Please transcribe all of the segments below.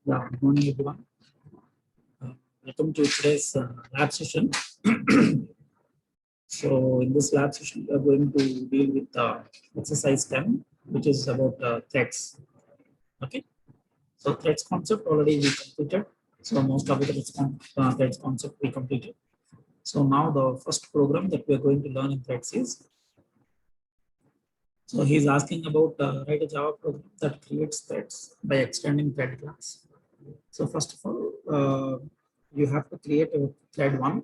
Yeah, good morning, everyone. Welcome to today's lab session. So, in this lab session, we are going to deal with exercise 10, which is about threads. Okay. So, threads concept already we completed. So, most of the threads concept we completed. So, now the first program that we are going to learn in threads is. So, he is asking about write a Java program that creates threads by extending thread class. So, first of all, you have to create a thread one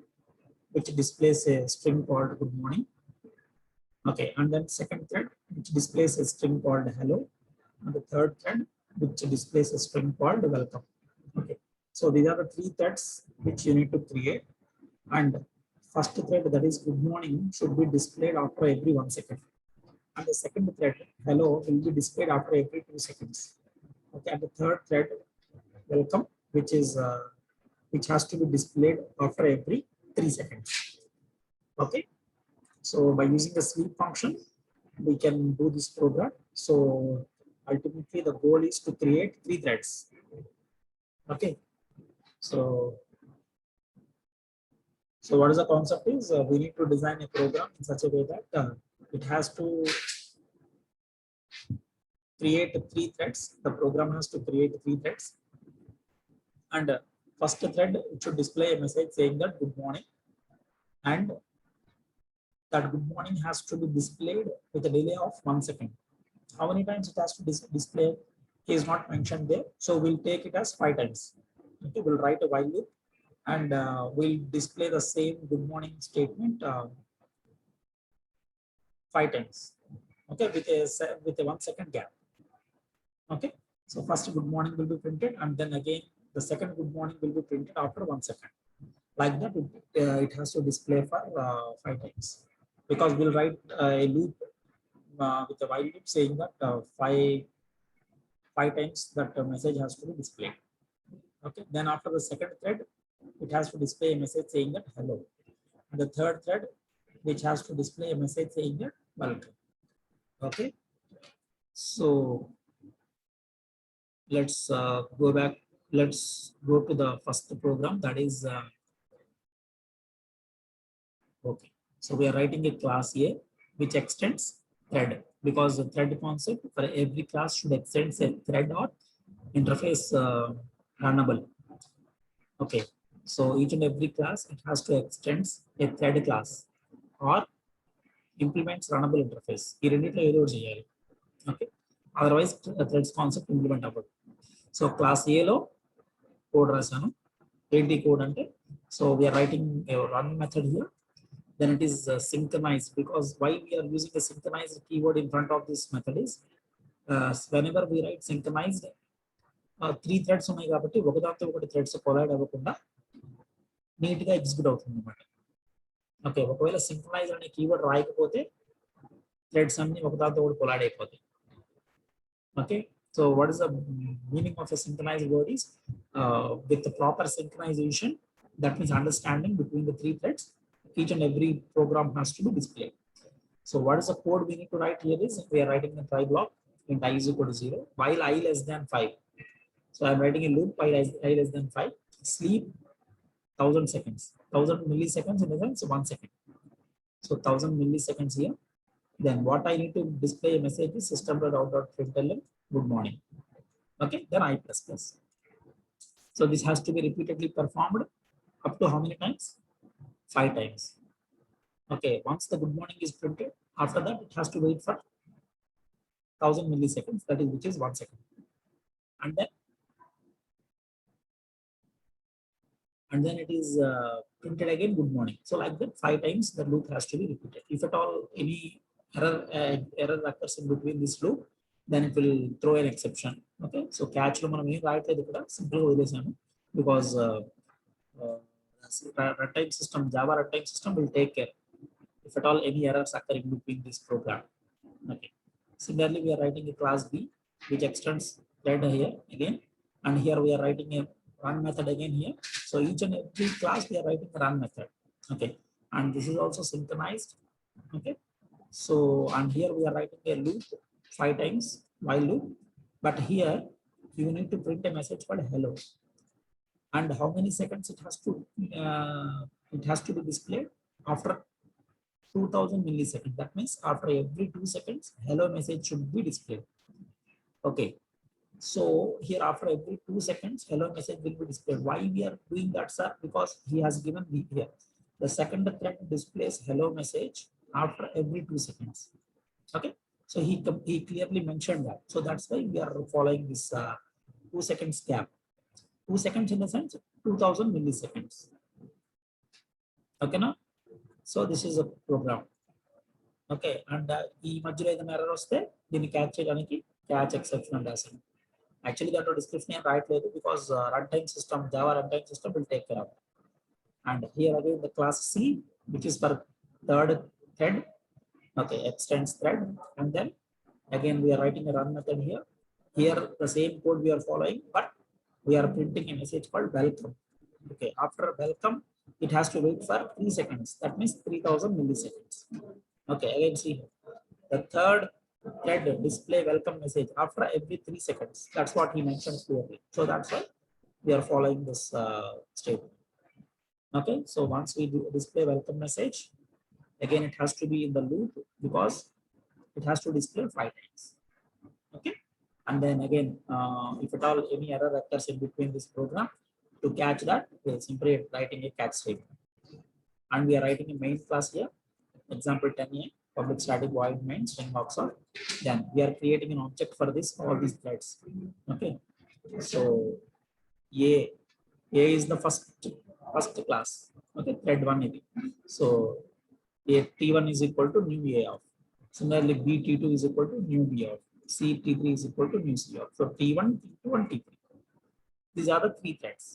which displays a string called good morning. Okay, and then second thread which displays a string called hello, and the third thread which displays a string called welcome. Okay, so these are the three threads which you need to create, and first thread, that is good morning, should be displayed after every 1 second, and the second thread hello will be displayed after every 2 seconds. Okay, and the third thread welcome, which has to be displayed after every 3 seconds. Okay, so by using the sleep function, we can do this program. So ultimately, the goal is to create three threads. Okay, so what is the concept is we need to design a program in such a way that it has to create three threads. The program has to create three threads, and first thread it should display a message saying that good morning, and that good morning has to be displayed with a delay of 1 second. How many times it has to display is not mentioned there. So we'll take it as 5 times. Okay, we'll write a while loop, and we'll display the same good morning statement 5 times. Okay, with a 1 second gap. Okay, so first good morning will be printed, and then again the second good morning will be printed after 1 second. Like that, it has to display for 5 times, because we'll write a loop with a while loop saying that five times that message has to be displayed. Okay, then after the second thread, it has to display a message saying that hello, and the third thread which has to display a message saying that welcome. Okay, so let's go back. Let's go to the first program, that is okay. So we are writing a class A which extends thread, because the thread concept for every class should extend a thread or interface runnable. Okay, so each and every class it has to extend a thread class or implements runnable interface. ఈ రెండిట్లో ఏదో ఒకటి చేయాలి. Okay, otherwise threads concept implement అవ్వదు. So class ఏలో code రాశాను. ఏంటి code అంటే, so we are writing run method here, then it is synchronized, because why we are using a synchronized keyword in front of this method is whenever we write synchronized, three threads ఉన్నాయి కాబట్టి ఒకదాంతో ఒకటి threads collide అవ్వకుండా నీట్గా execute అవుతుంది అనమాట. Okay, ఒకవేళ synchronise అనే keyword రాయకపోతే threads అన్ని ఒకదాంతో ఒకటి కొలైడ్ అయిపోతాయి. Okay, so what is the meaning of a synchronised word is with proper synchronisation, that means understanding between the three threads, each and every program has to be displayed. So what is the code we need to write here is, we are writing a try block int I is equal to 0 while I less than 5. So I'm writing a loop while I less than 5, sleep 1000 seconds, 1000 milliseconds in a sense 1 second. So 1000 milliseconds here. Then what I need to display a message is system.out.println good morning. Okay, then I plus plus. So this has to be repeatedly performed up to how many times? 5 times. Okay, once the good morning is printed, after that it has to wait for 1000 milliseconds, that is which is 1 second, and then it is printed again good morning. So like that 5 times the loop has to be repeated. If at all any error occurs in between this loop, then it will throw an exception. Okay, so catch lo manam em raayatledu ikkada, simple వదిలేసాను, because runtime system, Java runtime system will take care if at all any errors occur in between this program. Okay, similarly we are writing a class B which extends thread here again, and here we are writing a run method again here. So each and every class we are writing a run method. Okay, and this is also synchronized. Okay, so and here we are writing a loop 5 times while loop, but here you need to print a message called hello. And how many seconds it has to be displayed? After 2000 milliseconds. That means after every 2 seconds, hello message should be displayed. Okay. So here after every 2 seconds, hello message will be displayed. Why we are doing that, sir? Because he has given me here. The second thread displays hello message after every 2 seconds. Okay. So he clearly mentioned that. So that's why we are following this 2 seconds gap. 2 seconds in the sense 2000 milliseconds. Okay, now? So this is a program. Okay, and ఈ మధ్యలో ఏదైనా error వస్తే దీన్ని catch చేయడానికి catch exception అని రాశాను. Actually, that description I write later because runtime system, Java runtime system will take care of it. And here again the class C, which is for third thread. Okay, extends thread, and then again we are writing a run method here. Here the same code we are following, but we are printing a message called welcome. Okay, after welcome, it has to wait for 3 seconds. That means 3000 milliseconds. Okay, again see the third thread display welcome message after every 3 seconds. That's what he mentioned clearly. So that's why we are following this statement. Okay, so once we display welcome message, again it has to be in the loop because it has to display 5 times. Okay, and then again if at all any error occurs in between this program, to catch that we are simply writing a catch statement. And we are writing a main class here, example 10a, public static void main string box of. Then we are creating an object for this, all these threads. Okay, so a is the first class. Okay, thread 1 is. So a t1 is equal to new a of. Similarly, b t2 is equal to new b of. C t3 is equal to new c of. So t1, t2, and t3. These are the 3 threads.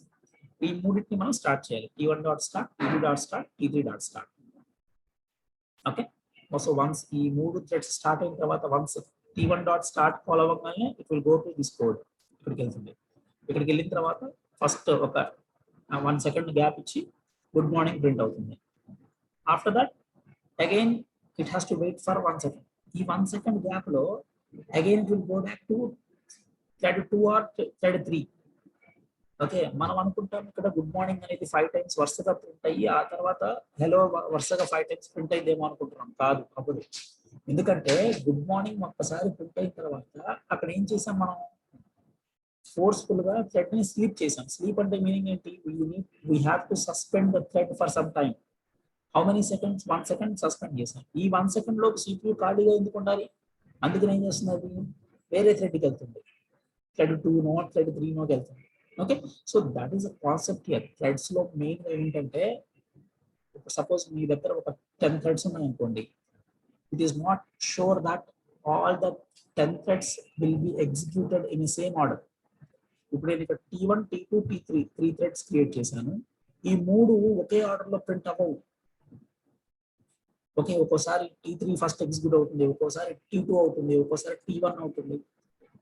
We move it to start చేయాలి. t1 dot start, t2 dot start, t3 dot start. Okay. Also once ఈ 3 threads start అయిన తర్వాత once t1 dot start call అవ్వగానే it will go to this code. ఇక్కడికి వెళ్తుంది. ఇక్కడికి వెళ్ళిన తర్వాత ఫస్ట్ ఒక 1 second గ్యాప్ ఇచ్చి గుడ్ మార్నింగ్ ప్రింట్ అవుతుంది. After that again it has to wait for 1 second. ఈ 1 second గ్యాప్ లో again it will go back to thread 2 or thread 3. Okay, మనం అనుకుంటాం ఇక్కడ గుడ్ మార్నింగ్ అనేది 5 times వరుసగా ప్రింట్ అయ్యి ఆ తర్వాత హలో వరుసగా 5 times ప్రింట్ అయ్యేదేమో అనుకుంటున్నాం. కాదు, అవ్వదు. ఎందుకంటే గుడ్ మార్నింగ్ ఒక్కసారి ప్రింట్ అయిన తర్వాత అక్కడ ఏం చేసాం, మనం ఫోర్స్ఫుల్ గా థ్రెడ్ ని స్లీప్ చేసాం. స్లీప్ అంటే మీనింగ్ ఏంటి? We have to suspend the thread for some time. How many seconds? 1 second suspend చేసాం. ఈ 1 second లో CPU ఖాళీగా ఎందుకు ఉండాలి? అందుకని ఏం చేస్తున్నది, వేరే థ్రెడ్కి వెళ్తుంది. thread 2 నో, thread 3 నోకి వెళ్తుంది. Okay, so that is a concept here. Threads లో మెయిన్ ఏంటంటే, సపోజ్ మీ దగ్గర ఒక 10 threads ఉన్నాయనుకోండి, it is not sure that all the 10 threads will be executed in same order. ఇప్పుడు నేను ఇక్కడ t1, t2, t3 3 threads create చేశాను. ఈ 3 ఒకే ఆర్డర్ లో ప్రింట్ అవ్వవు. ఓకే, ఒక్కోసారి t3 ఫస్ట్ ఎగ్జిక్యూట్ అవుతుంది, ఒక్కోసారి t2 అవుతుంది, ఒక్కోసారి t1 అవుతుంది.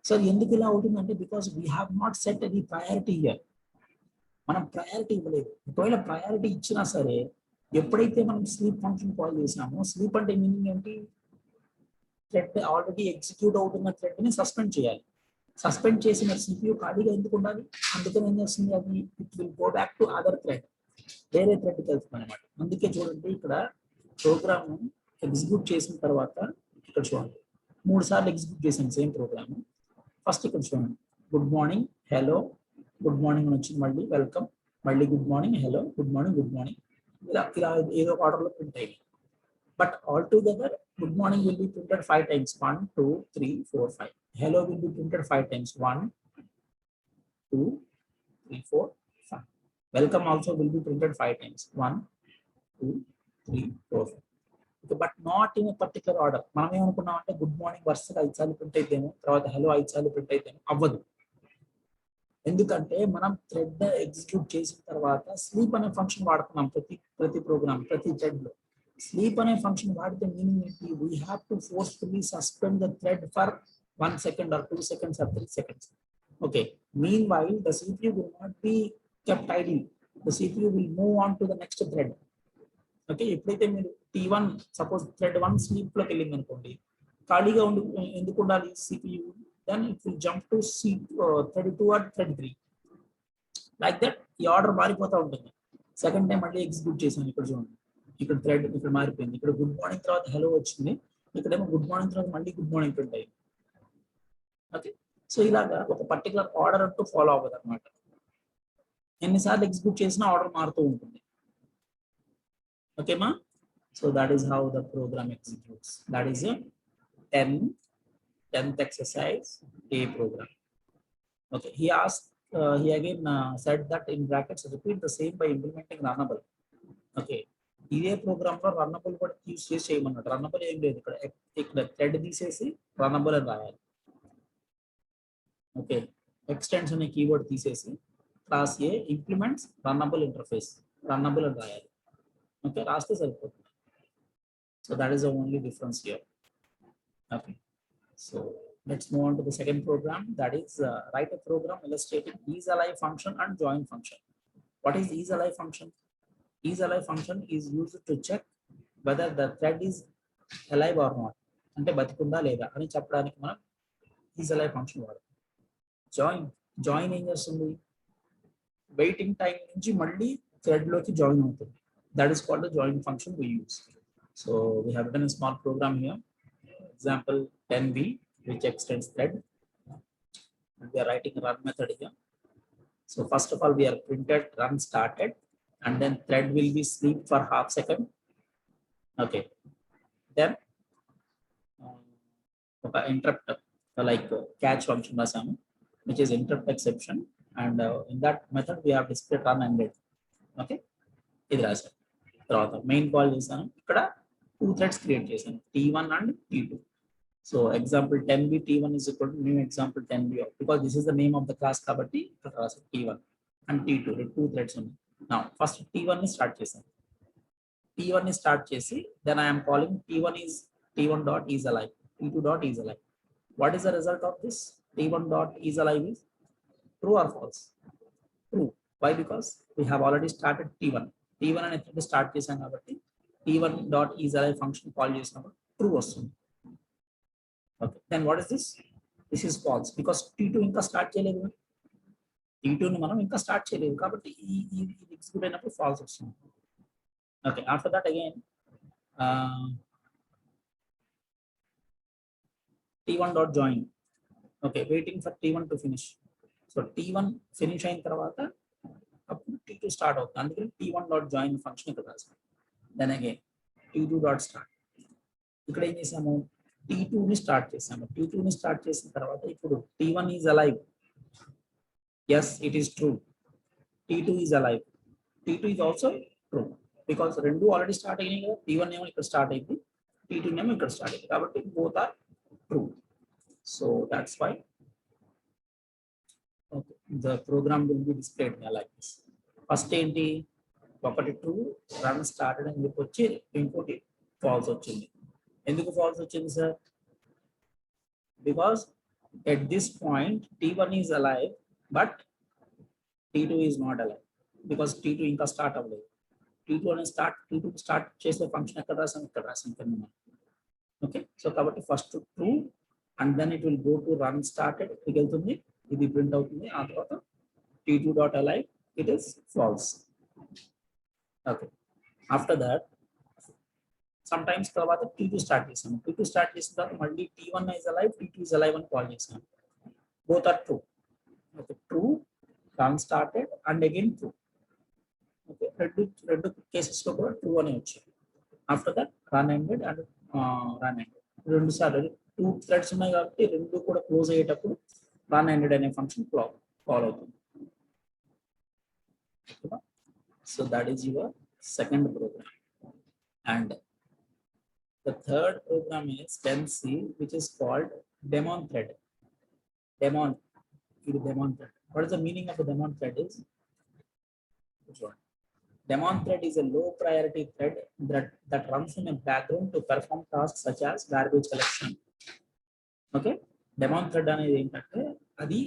సో ఎందుకు ఇలా అవుతుందంటే, because we have not set any priority here. మనం ప్రయారిటీ ఇవ్వలేదు. ఒకవేళ ప్రయారిటీ ఇచ్చినా సరే, ఎప్పుడైతే మనం స్లీప్ ఫంక్షన్ కాల్ చేసినామో, స్లీప్ అంటే మీనింగ్ ఏంటి, థ్రెడ్ ఆల్రెడీ ఎగ్జిక్యూట్ అవుతున్న థ్రెడ్ ని సస్పెండ్ చేయాలి. సస్పెండ్ చేసిన CPU ఖాళీగా ఎందుకు ఉండాలి? అందుకని ఏం చేస్తుంది, అది it will go back to other thread, వేరే థ్రెడ్కి వెళ్తుంది అనమాట. అందుకే చూడండి, ఇక్కడ ప్రోగ్రామ్ ఎగ్జిక్యూట్ చేసిన తర్వాత ఇక్కడ చూడండి 3 సార్లు ఎగ్జిక్యూట్ చేసాను సేమ్ ప్రోగ్రామ్. ఫస్ట్ ఇక్కడ చూడండి, good morning, hello, good morning అని వచ్చింది, మళ్ళీ వెల్కమ్, మళ్ళీ good morning, hello, good morning, good morning, ఇలా ఏదో ఒక ఆర్డర్లో ప్రింట్ అయ్యింది. But all together good morning will be printed 5 times. 1, 2, 3, 4, 5. Hello will be printed 5 times. 1, 2, 3, 4, 5. Welcome also will be printed 5 times. 1, 2, 3, 4, 5. Okay, but not in a particular order. మనం ఏమనుకున్నాం అంటే, good morning వరుసగా 5 సార్లు ప్రింట్ అయితేమో, తర్వాత hello 5 సార్లు print అయితేమో అవ్వదు. ఎందుకంటే మనం థ్రెడ్ ఎగ్జిక్యూట్ చేసిన తర్వాత స్లీప్ అనే ఫంక్షన్ వాడుతున్నాం ప్రతి ప్రోగ్రామ్, ప్రతి థ్రెడ్ లో. స్లీప్ అనే ఫంక్షన్ వాడితే మీనింగ్ ఏంటి, we have to forcefully suspend the thread for 1 second or 2 seconds or 3 seconds. Okay, meanwhile the CPU will not be kept idle. The CPU will move on to the next thread. Okay, ఎప్పుడైతే మీరు t1 suppose thread 1 sleep లోకి వెళ్ళింది అనుకోండి, ఖాళీగా ఎందుకు ఉండాలి CPU? then it will jump to thread 2 or thread 3. Like that ఈ order మారిపోతూ ఉంటుంది. సెకండ్ టైం మళ్ళీ ఎగ్జిక్యూట్ చేశాను. ఇక్కడ చూడండి, ఇక్కడ థ్రెడ్ ఇక్కడ మారిపోయింది. ఇక్కడ గుడ్ మార్నింగ్ తర్వాత హలో వచ్చింది, ఇక్కడేమో గుడ్ మార్నింగ్ తర్వాత మళ్ళీ గుడ్ మార్నింగ్ ప్రింట్ అయింది. ఓకే, సో ఇలాగా ఒక పర్టికులర్ ఆర్డర్ అంటూ ఫాలో అవ్వదు అనమాట. ఎన్నిసార్లు ఎగ్జిక్యూట్ చేసినా ఆర్డర్ మారుతూ ఉంటుంది. ఓకేమా? So that is how the program executes. That is 10th exercise A program. Okay, he again said that in brackets repeat the same by implementing runnable. Okay, ఇదే programme లో runnable కూడా use చేసి చేయమన్నాడు. Runnable ఏం లేదు, ఇక్కడ thread తీసేసి runnable అని రాయాలి. ఓకే, ఎక్స్టెండ్స్ అనే కీవర్డ్ తీసేసి క్లాస్ ఏ ఇంప్లిమెంట్స్ రన్నబుల్ ఇంటర్ఫేస్ రన్నబుల్ అని రాయాలి. ఓకే, రాస్తే సరిపోతుంది. So that is the only difference here. Okay, so let's move on to the second program, that is write a program illustrating isAlive function and join function. What is isAlive function? IsAlive function is used to check whether the thread is alive or not, అంటే బతికుందా లేదా అని చెప్పడానికి మనం isAlive function వాడతాం. Join ఏం చేస్తుంది, waiting time నుంచి మళ్ళీ థ్రెడ్ లోకి జాయిన్ అవుతుంది. That is called the join function we use. So we have written a small program here. Example 10b, which extends thread, and we are writing run method here. So first of all, we are printed run started, and then thread will be sleep for half second. Okay, then interrupt like catch function rasamu, which is interrupt exception, and in that method we have displayed run ended. Okay, ఇది రాసాను. తర్వాత main call చేశాను, ఇక్కడ 2 threads create చేశాను, T1 and T2. So example 10b T1 is equal to new example 10b, because this is the name of the class kabatti T1 and T2 2 threads ఉన్నాయి. Now first T1 ని start చేశాను. T1 ని start చేసి then I am calling T1.isAlive, T2.isAlive. What is the result of this? T1.isAlive is true or false? True. Why? Because we have already started T1 అనేది start చేశాం కాబట్టి T1.isAlive function call చేసినప్పుడు true వస్తుంది. Okay, then what is this? This is false because T2 ఇంకా start చేయలేదు. T2 ని మనం ఇంకా స్టార్ట్ చేయలేదు కాబట్టి ఈ ఎగ్జిక్యూట్ అయినప్పుడు ఫాల్స్ వస్తుంది. Okay, after that again T1.join. Okay, waiting for T1 to finish. So T1 finish అయిన తర్వాత అప్పుడు T2 స్టార్ట్ అవుతుంది, అందుకని T1.join ఫంక్షన్ ఇక్కడ రాసాం. Then again T2.start. ఇక్కడ ఏం చేసాము, T2 ని స్టార్ట్ చేసాము. T2 ని స్టార్ట్ చేసిన తర్వాత ఇప్పుడు T1 is alive. Yes, it is true. T2 is alive. T2 is also true because రెండు ఆల్రెడీ స్టార్ట్ అయినాయి కదా. T1 ఏమో ఇక్కడ స్టార్ట్ అయింది, T2 ఏమో ఇక్కడ స్టార్ట్ అయింది కాబట్టి both are true. So that's why okay, the program will be displayed like this. First ఏంటి, ఒకటి ట్రూ రన్ స్టార్టెడ్ అని చెప్పి వచ్చి ఇంకోటి ఫాల్స్ వచ్చింది. ఎందుకు ఫాల్స్ వచ్చింది sir? Because at this point T1 is alive but T2 is not alive because T2 ఇంకా స్టార్ట్ అవ్వలేదు. T2 స్టార్ట్ చేసే ఫంక్షన్ ఎక్కడ రాసాం, ఇక్కడ రాసాం కింద. ఓకే, సో కాబట్టి first true and then it will go to run started, ఇక్కడికి వెళ్తుంది, ఇది ప్రింట్ అవుతుంది. ఆ తర్వాత T2.alive it is false. Okay, after that sometimes తర్వాత T2 స్టార్ట్ చేసాము. T2 స్టార్ట్ చేసిన తర్వాత మళ్ళీ T1 is alive, T2 is alive అని కాల్ చేసాము. Both are true. Okay, true run started and again true. Okay, రెండు కేసెస్ లో కూడా ట్రూ అని వచ్చాయి. After that run ended and run ended రెండు సార్లు 2 థ్రెడ్స్ ఉన్నాయి కాబట్టి రెండు కూడా క్లోజ్ అయ్యేటప్పుడు రన్ ఎండెడ్ అనే ఫంక్షన్ కాల్ అవుతుంది. So that is your second program. And the third program is 10c, which is called daemon thread. Daemon thread. What is the meaning of the daemon thread is? Daemon thread is a low priority thread that runs in a background to perform tasks such as garbage collection. Okay, daemon thread అనేది ఏంటంటే అది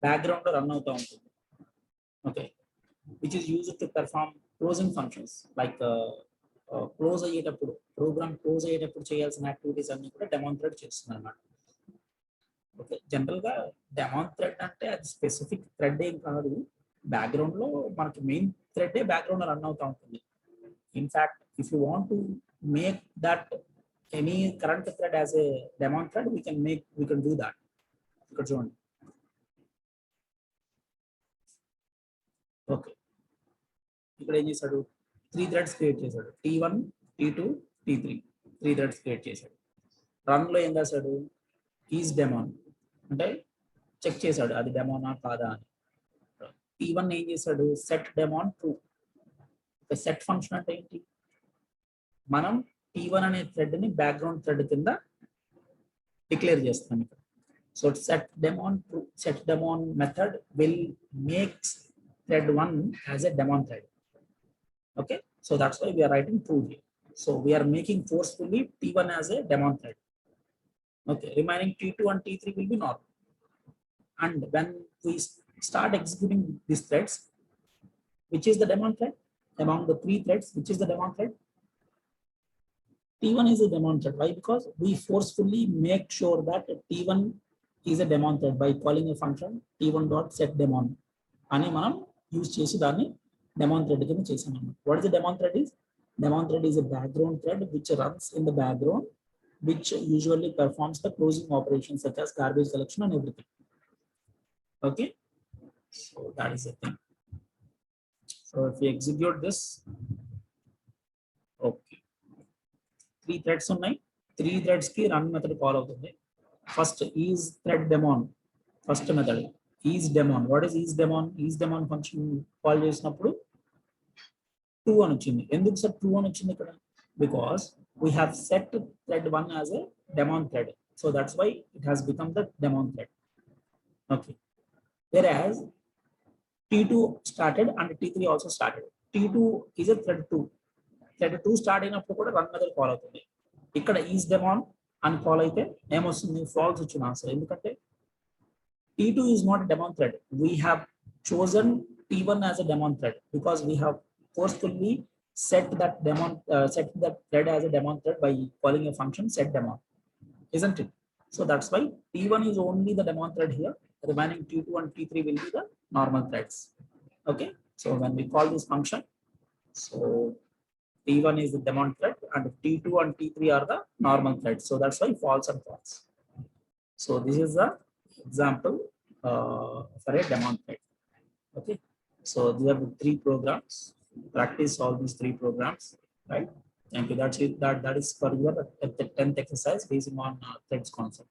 background లో run అవుతూ ఉంటుంది. Okay, which is used to perform closing functions like close అయ్యేటప్పుడు, programme close అయ్యేటప్పుడు చేయాల్సిన activities అన్ని కూడా డెమోన్ థ్రెడ్ చేస్తుంది అన్నమాట. ఓకే, జనరల్ గా డెమాన్ థ్రెడ్ అంటే అది స్పెసిఫిక్ థ్రెడ్ ఏం కాదు, బ్యాక్గ్రౌండ్ లో మనకి మెయిన్ థ్రెడ్ బ్యాక్గ్రౌండ్ లో రన్ అవుతా ఉంటుంది. In fact if you want to make that any current thread as a demon thread we can do that. ఇక్కడ చూడండి. ఓకే, ఇక్కడ ఏం చేశాడు, 3 థ్రెడ్స్ క్రియేట్ చేశాడు. T1, T2, T3 3 threads create చేశాడు. రన్ లో ఏం రాశాడు, ఈజ్ డెమాన్ అంటే చెక్ చేశాడు అది డెమోనా కాదా అని. T1 ఏం చేశాడు, set demon true. Set function అంటే ఏంటి, మనం T1 అనే థ్రెడ్ ని బ్యాక్గ్రౌండ్ థ్రెడ్ కింద డిక్లేర్ చేస్తాం ఇక్కడ. So set demon true, set demon method will makes thread 1 as a daemon thread. Okay, so that's why we are writing true here. So we are making forcefully T1 as a daemon thread. Okay, remaining T2 and T3 will be normal. And when we start executing these threads, which is the daemon thread among the 3 threads, which is the daemon thread? T1 is a daemon thread. Why? Because we forcefully make sure that T1 is a daemon thread by calling a function T1.setDaemon అని మనం use చేసి దాన్ని demon thread కింద చేసాం అన్నమాట. What is the demon thread is? Demon thread is a background thread which runs in the background, which usually performs the closing operations such as garbage collection and everything. Okay, so that is the thing. So if we execute this, okay, 3 threads ఉన్నాయి. 3 threads కి run method call అవుతుంది. First is thread daemon, first method is daemon. What is daemon? Is daemon function call చేసినప్పుడు 2 అని వచ్చింది. ఎందుకు sir 2 అని వచ్చింది ఇక్కడ? Because we have set thread 1 as a daemon thread, so that's why it has become the daemon thread. Okay, whereas T2 started and T3 also started. T2 is a thread 2. Thread 2 start అయినప్పుడు కూడా run method call అవుతుంది. ఇక్కడ is daemon అని call అయితే ఏమొస్తుంది, falls వచ్చిన answer. ఎందుకంటే T2 is not a daemon thread. We have chosen T1 as a daemon thread because we have forcefully set that thread as a daemon thread by calling a function setDaemon, isn't it? So that's why T1 is only the daemon thread here. The remaining T2 and T3 will be the normal threads. Okay, so when we call this function, so T1 is the daemon thread and T2 and T3 are the normal threads. So that's why false and false. So this is the example for a daemon thread. Okay, so these are the 3 programs. Practice all these 3 programs, right? Thank you. That's it. That is for your 10th exercise based on threads concept.